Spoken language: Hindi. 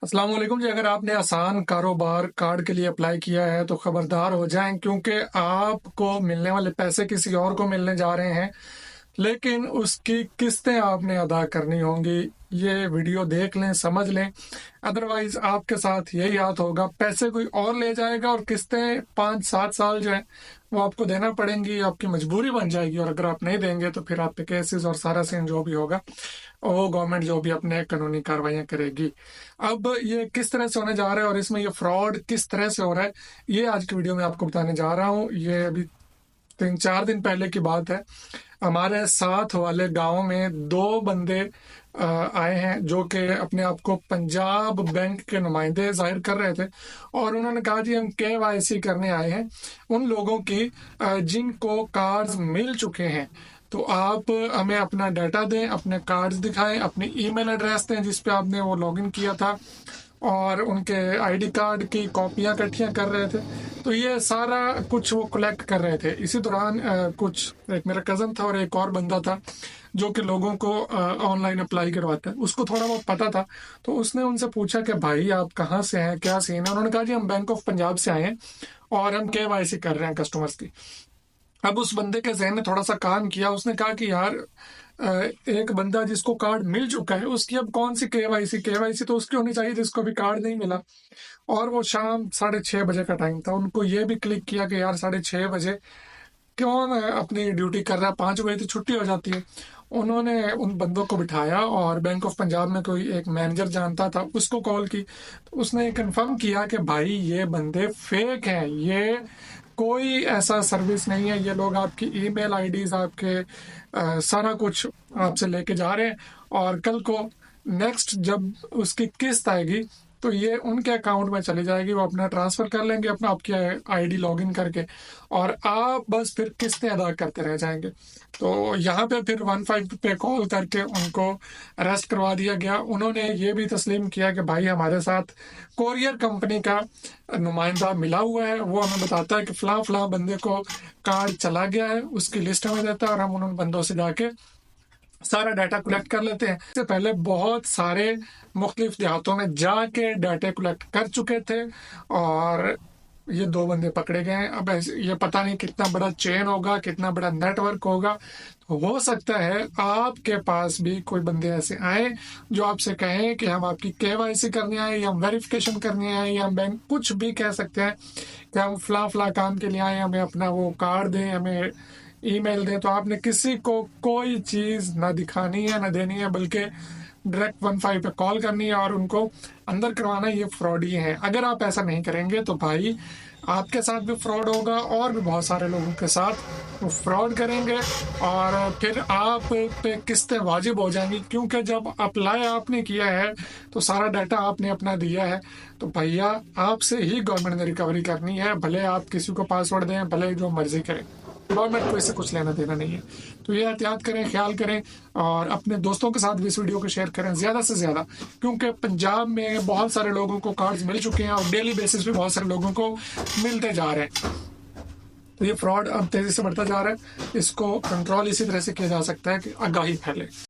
अस्सलाम वालेकुम जी। अगर आपने आसान कारोबार कार्ड के लिए अप्लाई किया है तो खबरदार हो जाएं, क्योंकि आपको मिलने वाले पैसे किसी और को मिलने जा रहे हैं, लेकिन उसकी किस्तें आपने अदा करनी होंगी। ये वीडियो देख लें, समझ लें, अदरवाइज आपके साथ यही हाथ होगा। पैसे कोई और ले जाएगा और किस्तें 5-7 साल जो है वो आपको देना पड़ेंगी, आपकी मजबूरी बन जाएगी। और अगर आप नहीं देंगे तो फिर आप पे केसेस और सारा सीन जो भी होगा वो गवर्नमेंट जो भी अपने कानूनी कार्रवाइयाँ करेगी। अब ये किस तरह से होने जा रहा है और इसमें ये फ्रॉड किस तरह से हो रहा है, ये आज की वीडियो में आपको बताने जा रहा हूँ। ये अभी 3-4 दिन पहले की बात है। हमारे साथ वाले गांव में दो बंदे आए हैं जो कि अपने आप को पंजाब बैंक के नुमाइंदे जाहिर कर रहे थे, और उन्होंने कहा जी हम KYC करने आए हैं उन लोगों की जिनको कार्ड्स मिल चुके हैं। तो आप हमें अपना डाटा दें, अपने कार्ड्स दिखाएं, अपनी ईमेल एड्रेस दें जिस पे आपने वो लॉगिन किया था, और उनके आईडी कार्ड की कॉपियां इकट्ठियां कर रहे थे। तो ये सारा कुछ वो कलेक्ट कर रहे थे। इसी दौरान कुछ एक मेरा कज़न था और एक और बंदा था जो कि लोगों को ऑनलाइन अप्लाई करवाता है, उसको थोड़ा बहुत पता था। तो उसने उनसे पूछा कि भाई आप कहाँ से हैं, क्या सीन है। उन्होंने कहा जी हम बैंक ऑफ पंजाब से आए हैं और हम KYC कर रहे हैं कस्टमर्स की। अब उस बंदे के जहन ने थोड़ा सा काम किया, उसने कहा कि यार एक बंदा जिसको कार्ड मिल चुका है उसकी अब कौन सी केवाईसी तो उसकी होनी चाहिए जिसको भी कार्ड नहीं मिला। और वो शाम 6:30 बजे का टाइम था। उनको ये भी क्लिक किया कि यार 6:30 बजे कौन अपनी ड्यूटी कर रहा है, 5 बजे तो छुट्टी हो जाती है। उन्होंने उन बंदों को बिठाया और बैंक ऑफ पंजाब में कोई एक मैनेजर जानता था, उसको कॉल की। तो उसने ये कंफर्म किया कि भाई ये बंदे फेक हैं, ये कोई ऐसा सर्विस नहीं है, ये लोग आपकी ईमेल आईडीज, आपके सारा कुछ आपसे लेके जा रहे हैं। और कल को नेक्स्ट जब उसकी किस्त आएगी तो ये उनके अकाउंट में चली जाएगी, वो अपना ट्रांसफर कर लेंगे अपना आपकी आईडी लॉगिन करके, और आप बस फिर किस्तें अदा करते रह जाएंगे। तो यहाँ पे फिर 15 पे कॉल करके उनको अरेस्ट करवा दिया गया। उन्होंने ये भी तस्लीम किया कि भाई हमारे साथ कोरियर कंपनी का नुमाइंदा मिला हुआ है, वो हमें बताता है कि फलां फलां बंदे को कार्ड चला गया है, उसकी लिस्ट हमें देता है और हम उन बंदों से जाके सारा डाटा कलेक्ट कर लेते हैं। इससे पहले बहुत सारे मुख्तलिफ देहातों में जाके डाटा कलेक्ट कर चुके थे और ये दो बंदे पकड़े गए हैं। अब ये पता नहीं कितना बड़ा चेन होगा, कितना बड़ा नेटवर्क होगा। तो हो सकता है आपके पास भी कोई बंदे ऐसे आए जो आपसे कहें कि हम आपकी KYC करने आए, या हम वेरिफिकेशन करने आए, या हम बैंक कुछ भी कह सकते हैं कि हम फला फला काम के लिए आए, हमें अपना वो कार्ड दें, हमें ईमेल दें। तो आपने किसी को कोई चीज़ ना दिखानी है ना देनी है, बल्कि डायरेक्ट 15 पे कॉल करनी है और उनको अंदर करवाना। ये फ्रॉड ही है। अगर आप ऐसा नहीं करेंगे तो भाई आपके साथ भी फ्रॉड होगा और भी बहुत सारे लोगों के साथ वो फ्रॉड करेंगे, और फिर आप पे किस्तें वाजिब हो जाएंगी। क्योंकि जब अप्लाई आपने किया है तो सारा डाटा आपने अपना दिया है, तो भैया आपसे ही गवर्नमेंट ने रिकवरी करनी है। भले आप किसी को पासवर्ड दें, भले जो मर्जी करें, गवर्नमेंट को इससे कुछ लेना देना नहीं है। तो ये एहतियात करें, ख्याल करें, और अपने दोस्तों के साथ भी इस वीडियो को शेयर करें ज़्यादा से ज़्यादा, क्योंकि पंजाब में बहुत सारे लोगों को कार्ड्स मिल चुके हैं और डेली बेसिस पे बहुत सारे लोगों को मिलते जा रहे हैं। तो ये फ्रॉड अब तेज़ी से बढ़ता जा रहा है। इसको कंट्रोल इसी तरह से किया जा सकता है कि आगाही फैले।